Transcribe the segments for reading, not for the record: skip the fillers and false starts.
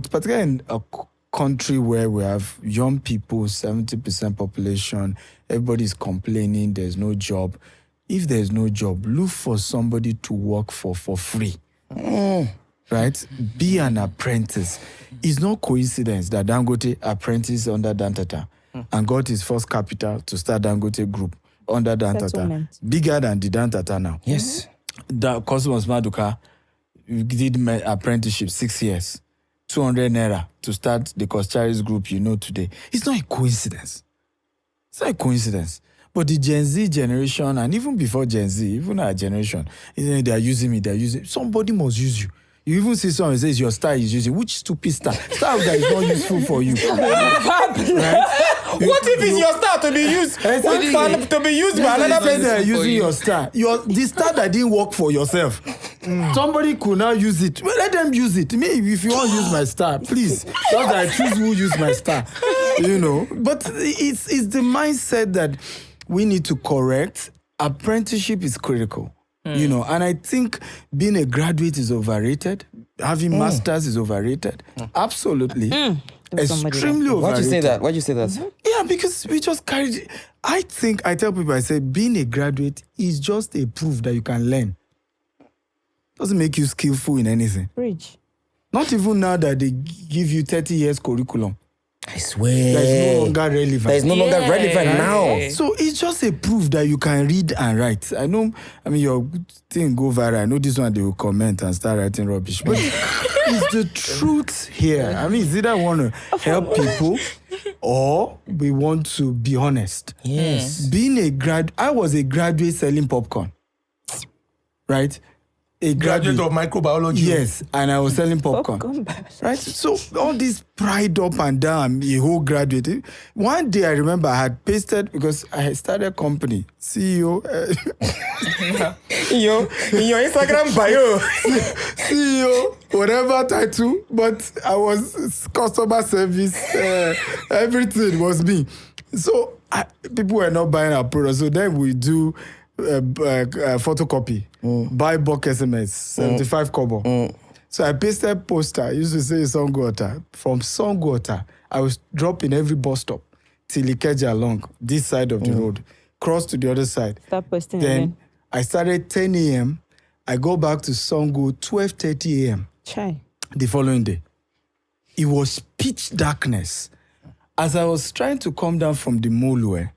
particularly in a country where we have young people, 70% population, everybody's complaining there's no job. If there's no job, look for somebody to work for free. Right? Be an apprentice. It's no coincidence that Dangote apprentice under Dantata and got his first capital to start Dangote Group under Dantata. Bigger than the Dantata now. Yes. The Cosmos Maduka did my apprenticeship 6 years. 200 naira to start the Kostaris group you know today. It's not a coincidence. It's not a coincidence. But the Gen Z generation, and even before Gen Z, even our generation, they are using me, somebody must use you. You even see someone says your star is using. Which stupid star? Star that is not useful for you. Right? What if it's your star to be used? To be used by another person? They are using your star. The star that didn't work for yourself. Somebody could now use it. Well, let them use it. Me, if you want to use my star, please. Just that I choose who use my star. But it's the mindset that we need to correct. Apprenticeship is critical. And I think being a graduate is overrated. Having masters is overrated. Absolutely. Extremely overrated. Why'd you say that? Yeah, because we just carried. I tell people, I say, being a graduate is just a proof that you can learn. Doesn't make you skillful in anything. Bridge. Not even now that they give you 30 years curriculum. I swear. That is no longer relevant. That is no longer relevant now. So it's just a proof that you can read and write. Your thing go viral. I know this one they will comment and start writing rubbish. But it's the truth here. It's either want to help people or we want to be honest. Yes. I was a graduate selling popcorn. Right? A graduate of microbiology. Yes, and I was selling popcorn. Right? So all this pride up and down, a whole graduate. One day I remember I had pasted, because I had started a company, CEO. In your Instagram bio. CEO, whatever title, but I was customer service, everything was me. So people were not buying our products. So then we do photocopy, buy bulk SMS, 75 kobo. So I pasted poster. I used to say Songwater. From Songwater, I was dropping every bus stop till Ikeja along this side of the road, cross to the other side. Start posting then again. I started 10 a.m. I go back to Songo 12:30 a.m. Chai. the following day. It was pitch darkness. As I was trying to come down from the mole,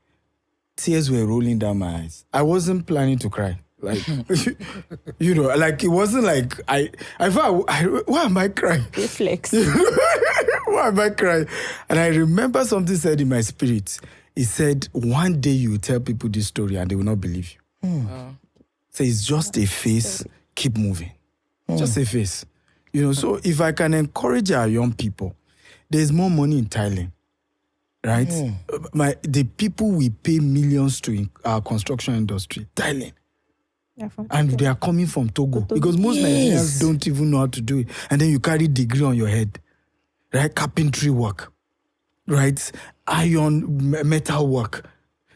tears were rolling down my eyes. I wasn't planning to cry. Like, it wasn't like I thought, why am I crying? Reflex. Why am I crying? And I remember something said in my spirit. It said, one day you will tell people this story and they will not believe you. So it's just a phase, keep moving. Just a phase. So if I can encourage our young people, there's more money in Thailand. Right? The people we pay millions to in our construction industry, Thailand. And they are coming from Togo. Because most Nigerians don't even know how to do it. And then you carry degree on your head. Right? Carpentry work. Right? Iron, metal work.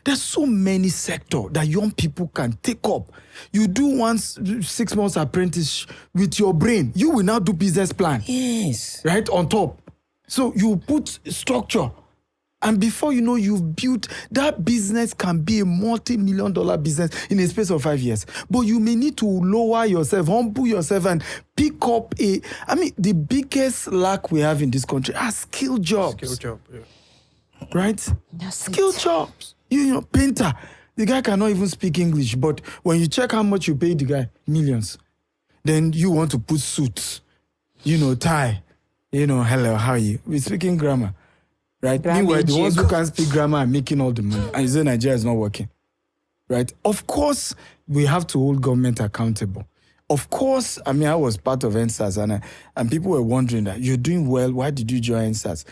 There's so many sectors that young people can take up. You do 6 months apprentice with your brain. You will now do business plan. Yes. Right? On top. So you put structure. And before you know, you've built, that business can be a multi-million-dollar business in a space of 5 years. But you may need to lower yourself, humble yourself, and pick up the biggest lack we have in this country are skill jobs. Skill job, yeah. Right? Skill jobs. Painter. The guy cannot even speak English, but when you check how much you pay the guy, millions. Then you want to put suits, tie. Hello, how are you? We're speaking grammar. Right? Meanwhile, the ones who can't speak grammar are making all the money. And you say Nigeria is not working. Right? Of course, we have to hold government accountable. Of course, I was part of NSAS and people were wondering that you're doing well, why did you join NSAS?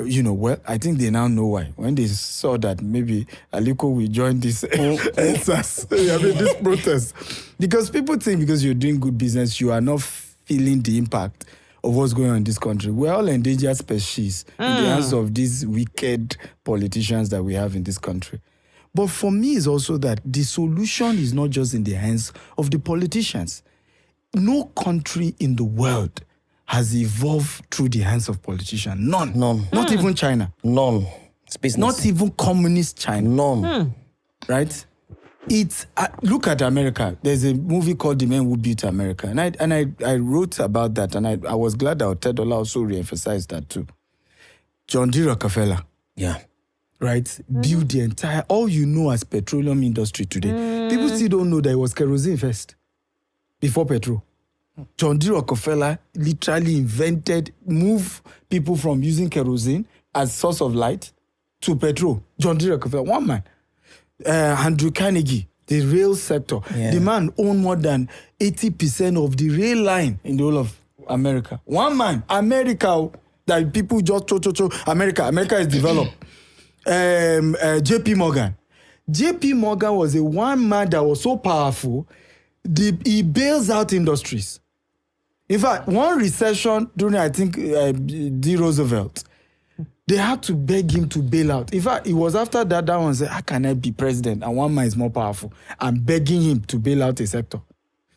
I think they now know why. When they saw that maybe Aliko will join this NSAS, this protest. Because people think because you're doing good business, you are not feeling the impact of what's going on in this country. We're all endangered species in the hands of these wicked politicians that we have in this country. But for me, it's also that the solution is not just in the hands of the politicians. No country in the world has evolved through the hands of politicians. None. Not even China. None. It's business. Not even communist China. None. Right? It's look at America. There's a movie called The Man Who Built America, and I wrote about that, and I was glad that Tedola also re-emphasized that too. John D. Rockefeller, Yeah. right, built the entire. All you know as petroleum industry today, people still don't know that it was kerosene first, before petrol. John D. Rockefeller literally moved people from using kerosene as source of light to petrol. John D. Rockefeller, one man. Andrew Carnegie, the rail sector. Yeah. The man owned more than 80% of the rail line in the whole of America. One man, America, that people just America is developed. JP Morgan. JP Morgan was a one man that was so powerful, he bails out industries. In fact, one recession during, I think, D. Roosevelt, they had to beg him to bail out. In fact, it was after that one said, how can I be president? And one man is more powerful. I'm begging him to bail out a sector.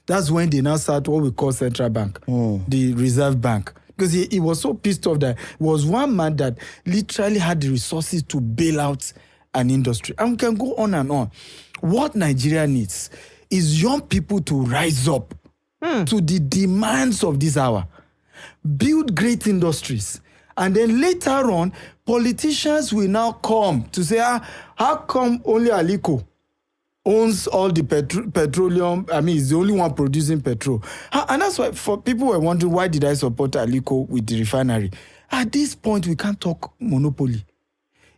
That's when they now start what we call central bank, the Reserve Bank. Because he was so pissed off that it was one man that literally had the resources to bail out an industry. And we can go on and on. What Nigeria needs is young people to rise up to the demands of this hour. Build great industries. And then later on, politicians will now come to say, how come only Aliko owns all the petroleum? I mean, he's the only one producing petrol. And that's why for people were wondering, why did I support Aliko with the refinery? At this point, we can't talk monopoly.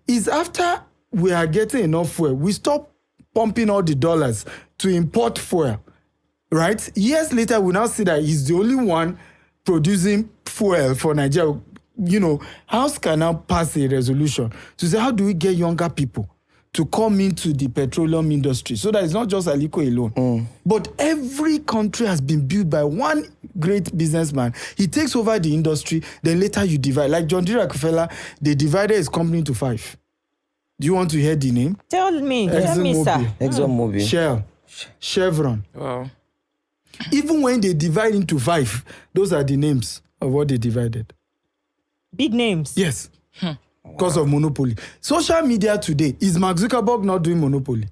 It's after we are getting enough fuel, we stop pumping all the dollars to import fuel, right? Years later, we now see that he's the only one producing fuel for Nigeria. You know, House can now pass a resolution to say, how do we get younger people to come into the petroleum industry so that it's not just Aliko alone. But every country has been built by one great businessman. He takes over the industry, then later you divide. Like John D. Rockefeller, they divided his company into 5. Do you want to hear the name? Tell me, sir. ExxonMobil. Shell, Chevron. Wow. Even when they divide into 5, those are the names of what they divided. Big names. Yes. Because of monopoly. Social media today, is Mark Zuckerberg not doing monopoly?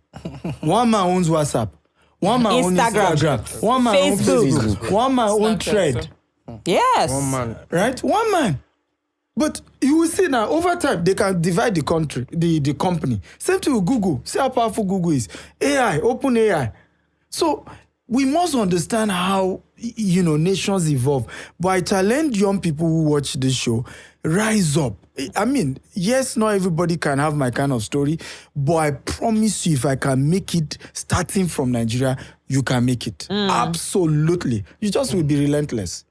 One man owns WhatsApp. One man owns Instagram. One man owns Facebook. One man owns Thread. Yes. One man. Right? One man. But you will see now, over time, they can divide the country, the company. Same thing with Google. See how powerful Google is. AI, open AI. So we must understand how, nations evolve. But I challenge young people who watch this show, rise up. I mean, yes, not everybody can have my kind of story, but I promise you, if I can make it starting from Nigeria, you can make it. Absolutely. You just will be relentless.